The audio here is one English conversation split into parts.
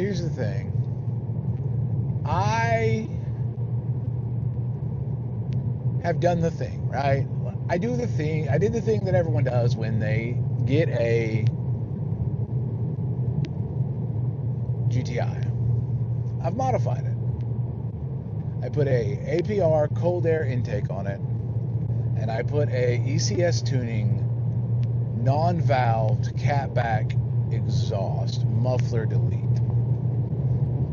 here's the thing. I have done the thing, right? I did the thing that everyone does when they get a GTI. I've modified it. I put a APR cold air intake on it, and I put a ECS tuning non-valved catback exhaust muffler delete.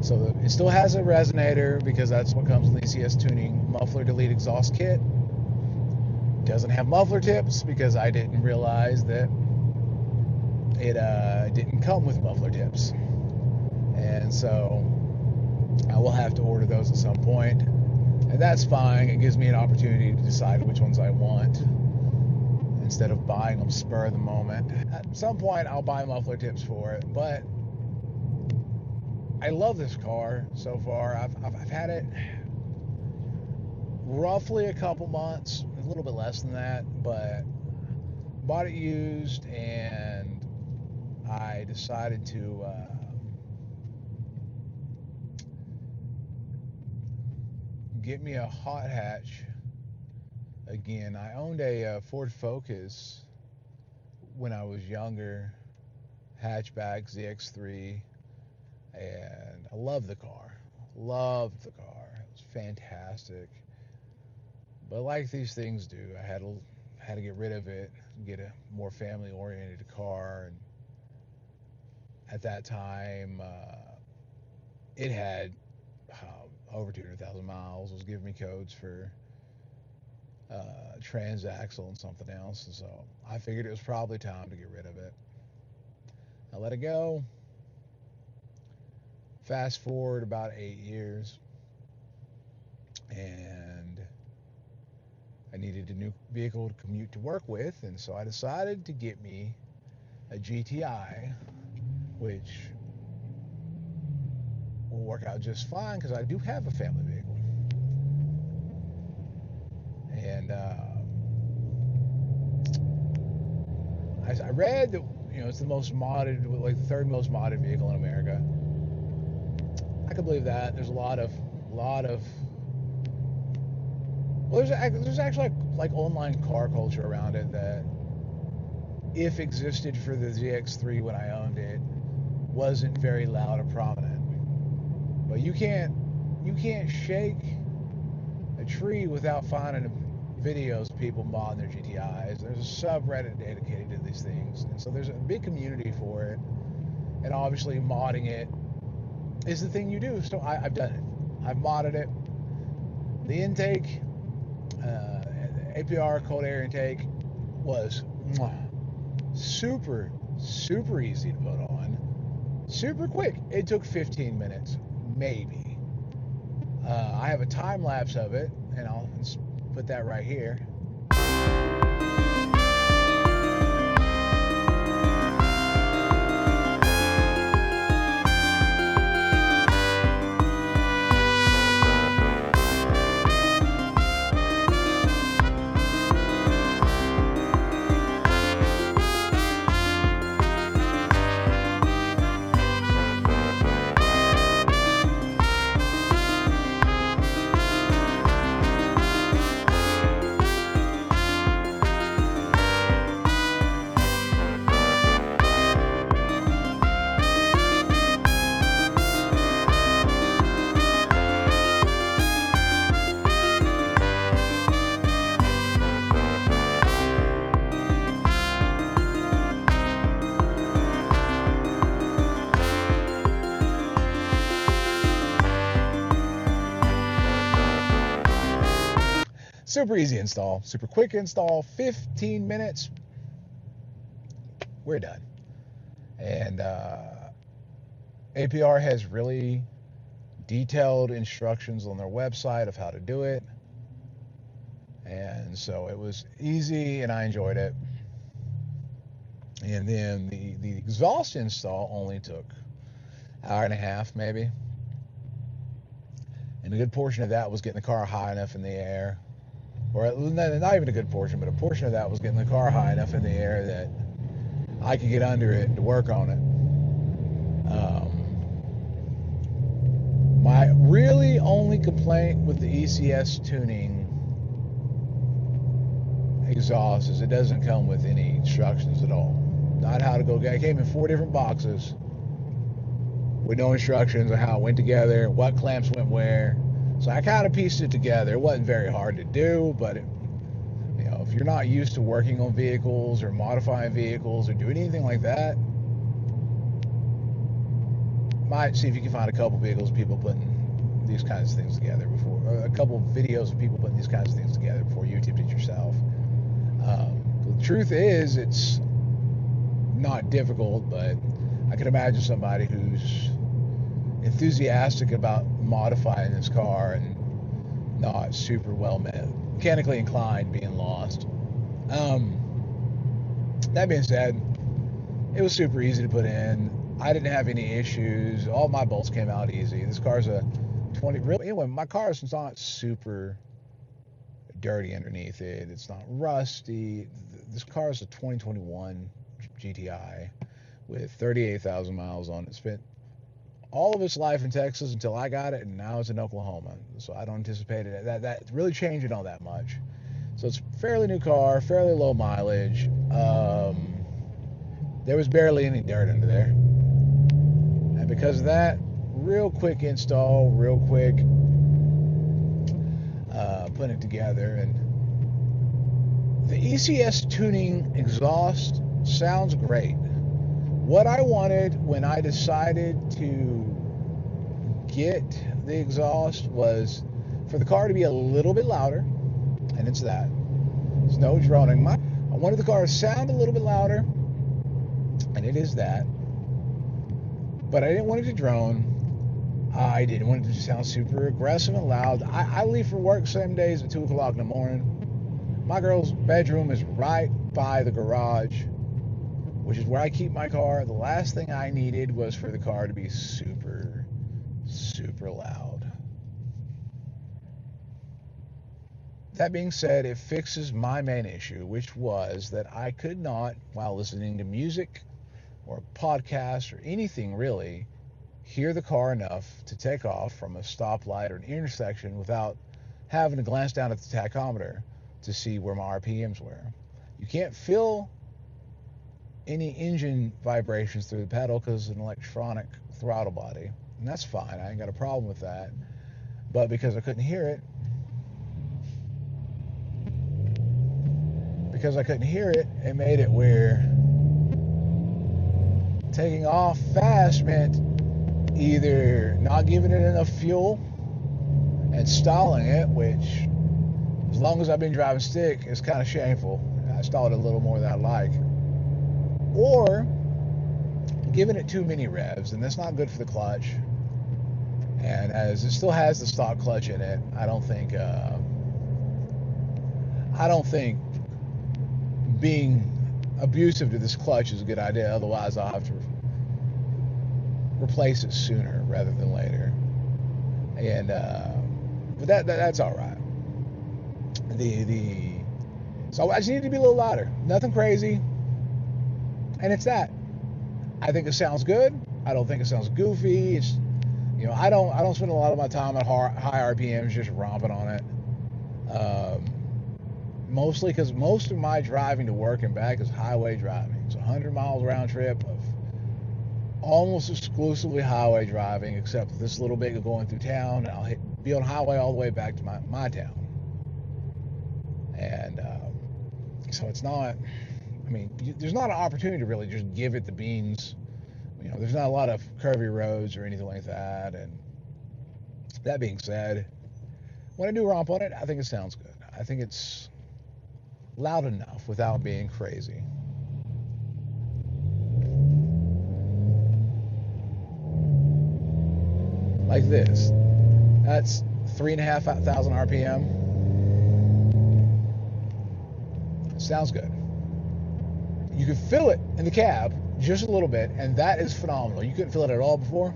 So it still has a resonator because that's what comes with the ECS tuning muffler delete exhaust kit. Doesn't have muffler tips because I didn't realize that it didn't come with muffler tips. And so I will have to order those at some point. And that's fine. It gives me an opportunity to decide which ones I want instead of buying them spur of the moment. At some point I'll buy muffler tips for it, but I love this car so far. I've had it roughly a couple months, a little bit less than that, but bought it used, and I decided to get me a hot hatch again. I owned a Ford Focus when I was younger, hatchback ZX3, and I love the car. Loved the car. It was fantastic. But like these things do, I had to get rid of it, get a more family-oriented car. And at that time, it had over 200,000 miles. It was giving me codes for transaxle and something else. And so I figured it was probably time to get rid of it. I let it go. Fast forward about 8 years, and I needed a new vehicle to commute to work with, and so I decided to get me a GTI, which will work out just fine because I do have a family vehicle. And I read that it's the most modded, like the third most modded vehicle in America. I can believe that. There's a lot of well, there's actually like online car culture around it that, if existed for the ZX3 when I owned it, wasn't very loud or prominent. But you can't shake a tree without finding videos of people modding their GTIs. There's a subreddit dedicated to these things, and so there's a big community for it. And obviously, modding it is the thing you do. So I've done it. I've modded it. The intake, APR cold air intake, was super easy to put on. Super quick. It took 15 minutes, maybe. I have a time lapse of it, and I'll put that right here. Super easy install, super quick install, 15 minutes, we're done. And APR has really detailed instructions on their website of how to do it. And so it was easy, and I enjoyed it. And then the exhaust install only took an hour and a half, maybe. And a good portion of that was getting the car high enough in the air. Or not even a good portion, but a portion of that was getting the car high enough in the air that I could get under it to work on it. only complaint with the ECS tuning exhaust is it doesn't come with any instructions at all. Not how to go get it. Came in 4 different boxes with no instructions on how it went together, what clamps went where. So I kind of pieced it together. It wasn't very hard to do, but if you're not used to working on vehicles or modifying vehicles or doing anything like that, might see if you can find a couple vehicles of people putting these kinds of things together before, or a couple of videos of people putting these kinds of things together before you attempt it yourself. The truth is, it's not difficult, but I can imagine somebody who's enthusiastic about modifying this car and not super well mechanically inclined being lost. That being said, it was super easy to put in. I didn't have any issues. All my bolts came out easy. This car's a 20. Anyway, my car is not super dirty underneath it. It's not rusty. This car is a 2021 GTI with 38,000 miles on it. Spent all of its life in Texas until I got it, and now it's in Oklahoma. So I don't anticipate it that really changing all that much. So it's a fairly new car, fairly low mileage. There was barely any dirt under there. And because of that, real quick install, real quick putting it together. And the ECS tuning exhaust sounds great. What I wanted when I decided to get the exhaust was for the car to be a little bit louder, and it's that. There's no droning. I wanted the car to sound a little bit louder, and it is that. But I didn't want it to drone. I didn't want it to sound super aggressive and loud. I leave for work some days at 2 o'clock in the morning. My girl's bedroom is right by the garage, which is where I keep my car. The last thing I needed was for the car to be super, super loud. That being said, it fixes my main issue, which was that I could not, while listening to music or podcasts or anything really, hear the car enough to take off from a stoplight or an intersection without having to glance down at the tachometer to see where my RPMs were. You can't feel any engine vibrations through the pedal because it's an electronic throttle body, and that's fine. I ain't got a problem with that. But because I couldn't hear it, it made it where taking off fast meant either not giving it enough fuel and stalling it, which, as long as I've been driving stick, is kind of shameful. I stalled it a little more than I like. Or giving it too many revs, and that's not good for the clutch. And as it still has the stock clutch in it, I don't think being abusive to this clutch is a good idea. Otherwise, I'll have to replace it sooner rather than later. And but that's all right. So I just need to be a little louder. Nothing crazy. And it's that. I think it sounds good. I don't think it sounds goofy. It's, I don't spend a lot of my time at high RPMs just romping on it. Mostly because most of my driving to work and back is highway driving. It's 100 miles round trip of almost exclusively highway driving, except this little bit of going through town, and I'll be on highway all the way back to my town. And so it's not, there's not an opportunity to really just give it the beans. There's not a lot of curvy roads or anything like that. And that being said, when I do romp on it, I think it sounds good. I think it's loud enough without being crazy. Like this. That's 3,500 RPM. Sounds good. You can feel it in the cab just a little bit, and that is phenomenal. You couldn't feel it at all before,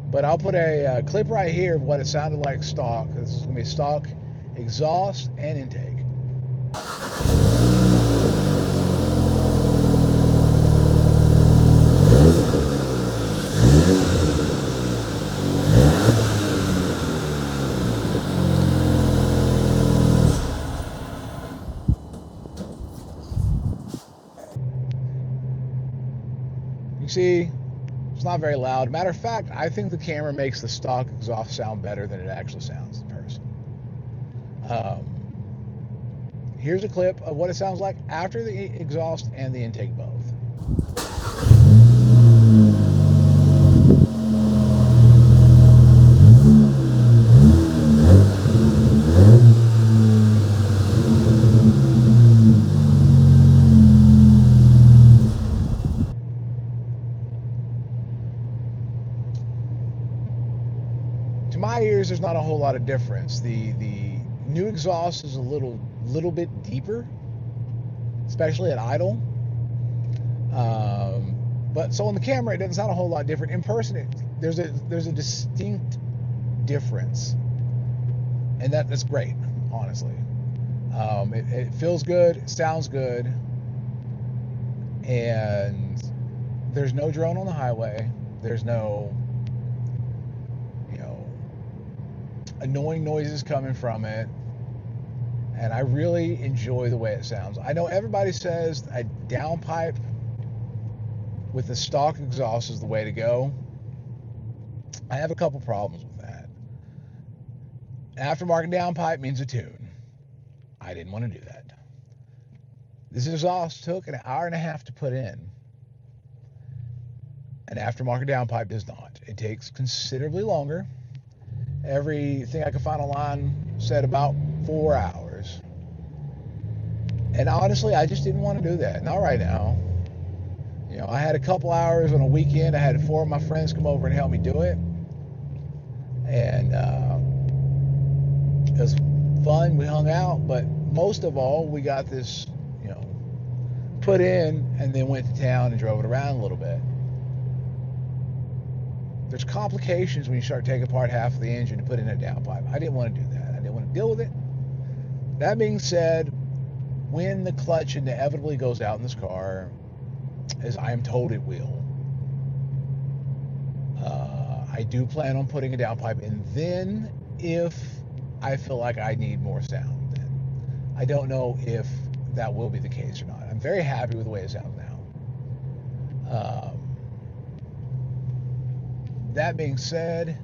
but I'll put a clip right here of what it sounded like stock. This is going to be stock exhaust and intake. You see, it's not very loud. Matter of fact, I think the camera makes the stock exhaust sound better than it actually sounds in person. Here's a clip of what it sounds like after the exhaust and the intake both. To my ears, there's not a whole lot of difference. The new exhaust is a little bit deeper, especially at idle. But so on the camera, it doesn't sound a whole lot different. In person, there's a distinct difference, and that's great, honestly. It feels good, it sounds good, and there's no drone on the highway. There's no, annoying noises coming from it, and I really enjoy the way it sounds. I know everybody says a downpipe with the stock exhaust is the way to go. I have a couple problems with that. Aftermarket downpipe means a tune. I didn't want to do that. This exhaust took an hour and a half to put in. An aftermarket downpipe does not. It takes considerably longer. Everything I could find online said about 4 hours. And honestly, I just didn't want to do that. Not right now. I had a couple hours on a weekend. I had 4 of my friends come over and help me do it. And it was fun. We hung out. But most of all, we got this, put in and then went to town and drove it around a little bit. There's complications when you start taking apart half of the engine to put in a downpipe. I didn't want to do that. I didn't want to deal with it. That being said, when the clutch inevitably goes out in this car, as I am told it will, I do plan on putting a downpipe in then if I feel like I need more sound. Then I don't know if that will be the case or not. I'm very happy with the way it sounds now. That being said,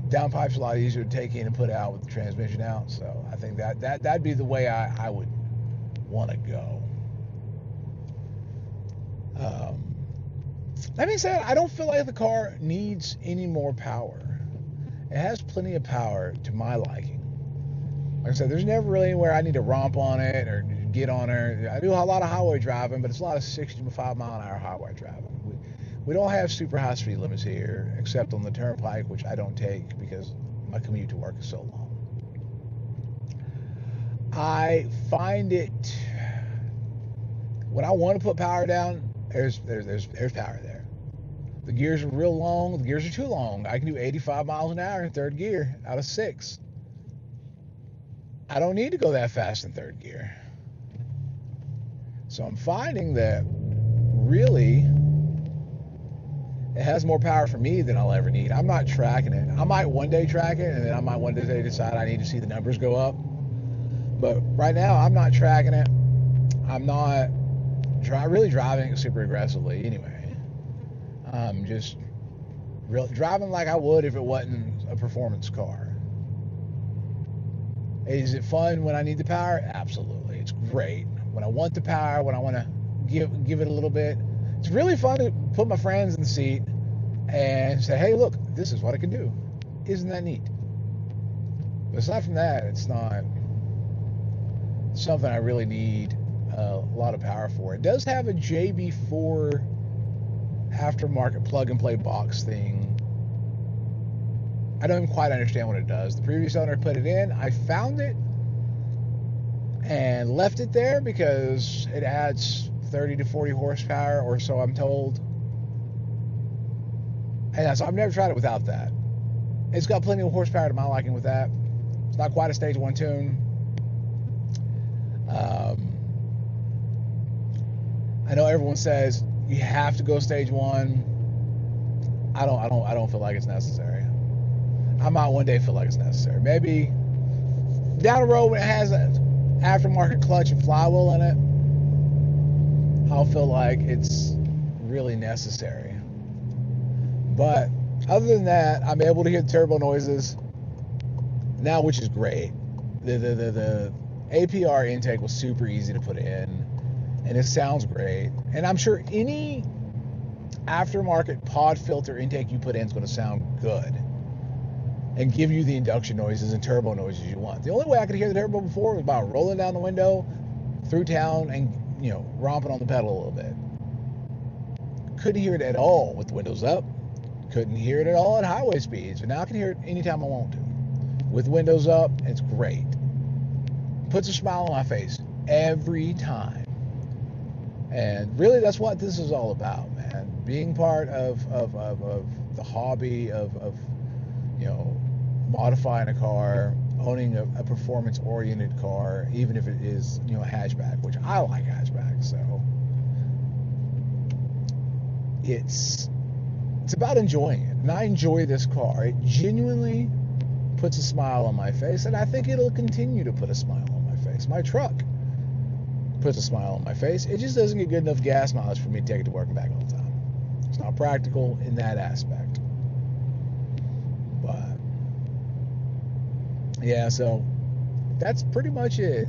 downpipe's a lot easier to take in and put out with the transmission out, so I think that'd be the way I would want to go. That being said, I don't feel like the car needs any more power. It has plenty of power to my liking. Like I said, there's never really anywhere I need to romp on it or get on her. I do a lot of highway driving, but it's a lot of 65 mile an hour highway driving. We don't have super high speed limits here, except on the turnpike, which I don't take because my commute to work is so long. I find it, when I want to put power down, there's power there. The gears are real long. The gears are too long. I can do 85 miles an hour in third gear out of 6. I don't need to go that fast in third gear. So I'm finding that really it has more power for me than I'll ever need. I'm not tracking it. I might one day track it, and then I might one day decide I need to see the numbers go up. But right now, I'm not tracking it. I'm not really driving it super aggressively anyway. I'm just driving like I would if it wasn't a performance car. Is it fun when I need the power? Absolutely. It's great. When I want the power, when I want to give it a little bit, it's really fun to put my friends in the seat and say, hey, look, this is what I can do. Isn't that neat? But aside from that, it's not something I really need a lot of power for. It does have a JB4 aftermarket plug-and-play box thing. I don't even quite understand what it does. The previous owner put it in. I found it and left it there because it adds 30 to 40 horsepower or so, I'm told. And so I've never tried it without that. It's got plenty of horsepower to my liking with that. It's not quite a stage 1 tune. I know everyone says you have to go stage 1. I don't feel like it's necessary. I might one day feel like it's necessary. Maybe down the road when it has an aftermarket clutch and flywheel in it, I'll feel like it's really necessary. But other than that, I'm able to hear the turbo noises now, which is great. The APR intake was super easy to put in, and it sounds great. And I'm sure any aftermarket pod filter intake you put in is going to sound good and give you the induction noises and turbo noises you want. The only way I could hear the turbo before was by rolling down the window through town and, you know, romping on the pedal a little bit. Couldn't hear it at all with the windows up. Couldn't hear it at all at highway speeds. But now I can hear it anytime I want to. With windows up, it's great. Puts a smile on my face every time. And really, that's what this is all about, man. Being part of the hobby of you know, modifying a car, owning a performance-oriented car, even if it is, you know, a hatchback, which I like hatchbacks. So it's about enjoying it, and I enjoy this car. It genuinely puts a smile on my face, and I think it'll continue to put a smile on my face. My truck puts a smile on my face. It just doesn't get good enough gas mileage for me to take it to work and back all the time. It's not practical in that aspect. But yeah, so that's pretty much it.